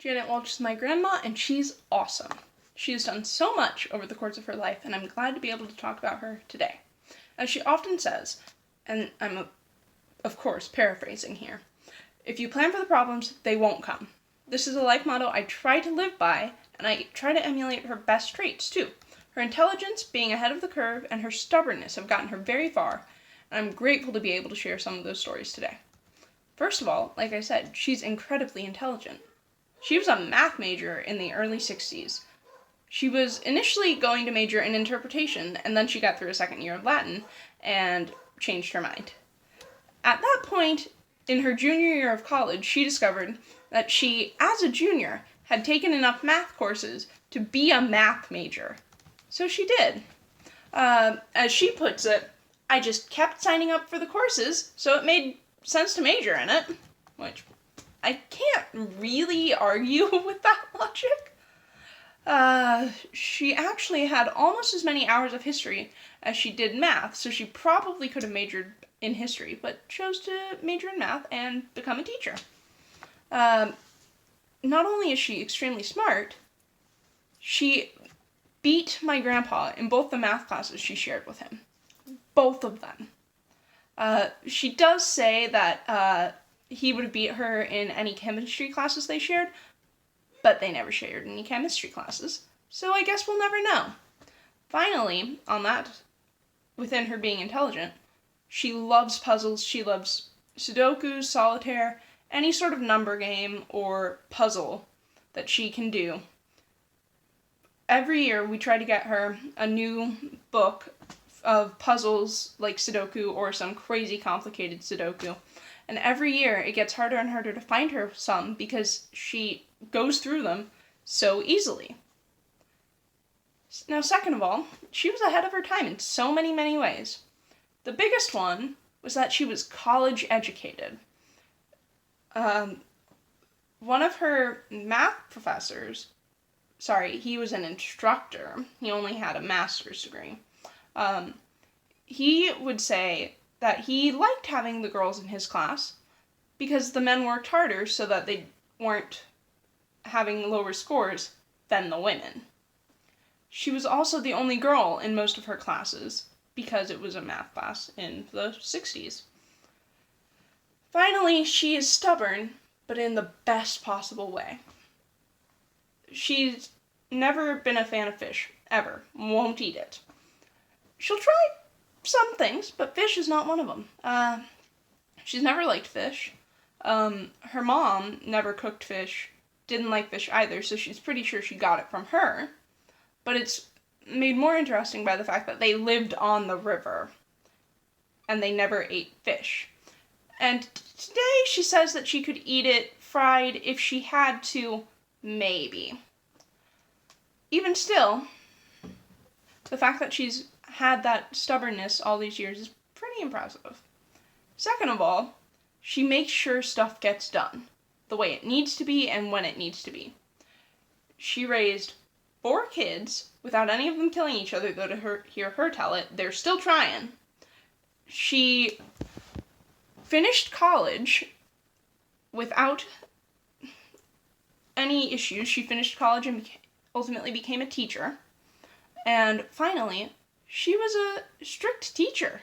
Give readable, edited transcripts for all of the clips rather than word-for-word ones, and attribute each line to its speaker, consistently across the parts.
Speaker 1: Janet Welch is my grandma, and she's awesome. She has done so much over the course of her life, and I'm glad to be able to talk about her today. As she often says, and I'm of course paraphrasing here, if you plan for the problems, they won't come. This is a life motto I try to live by, and I try to emulate her best traits too. Her intelligence, being ahead of the curve, and her stubbornness have gotten her very far, and I'm grateful to be able to share some of those stories today. First of all, like I said, she's incredibly intelligent. She was a math major in the early 60s. She was initially going to major in interpretation, and then she got through a second year of Latin and changed her mind. At that point, in her junior year of college, she discovered that she, as a junior, had taken enough math courses to be a math major. So she did. As she puts it, I just kept signing up for the courses, so it made sense to major in it, which I can't really argue with that logic. She actually had almost as many hours of history as she did math, so she probably could have majored in history, but chose to major in math and become a teacher. Not only is she extremely smart, she beat my grandpa in both the math classes she shared with him. Both of them. She does say that he would have beat her in any chemistry classes they shared, but they never shared any chemistry classes, so I guess we'll never know. Finally, on that, within her being intelligent, she loves puzzles, she loves Sudoku, solitaire, any sort of number game or puzzle that she can do. Every year we try to get her a new book of puzzles like Sudoku or some crazy complicated Sudoku. And every year it gets harder and harder to find her some because she goes through them so easily. Now, second of all, she was ahead of her time in so many ways. The biggest one was that she was college educated. One of her math professors, he was an instructor. He only had a master's degree. He would say that he liked having the girls in his class because the men worked harder so that they weren't having lower scores than the women. She was also the only girl in most of her classes because it was a math class in the 60s. Finally, she is stubborn, but in the best possible way. She's never been a fan of fish, ever. Won't eat it. She'll try some things, but fish is not one of them. She's never liked fish. Her mom never cooked fish, didn't like fish either, so she's pretty sure she got it from her. But it's made more interesting by the fact that they lived on the river, and they never ate fish. And today she says that she could eat it fried if she had to, maybe. Even still, the fact that she's had that stubbornness all these years is pretty impressive. Second of all, she makes sure stuff gets done the way it needs to be and when it needs to be. She raised 4 kids without any of them killing each other, though to hear her tell it, they're still trying. She finished college without any issues. She finished college and ultimately became a teacher. And finally, she was a strict teacher.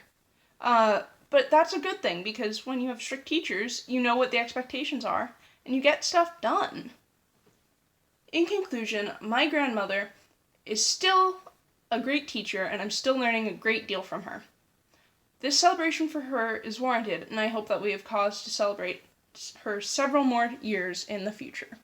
Speaker 1: But that's a good thing, because when you have strict teachers, you know what the expectations are, and you get stuff done. In conclusion, my grandmother is still a great teacher, and I'm still learning a great deal from her. This celebration for her is warranted, and I hope that we have cause to celebrate her several more years in the future.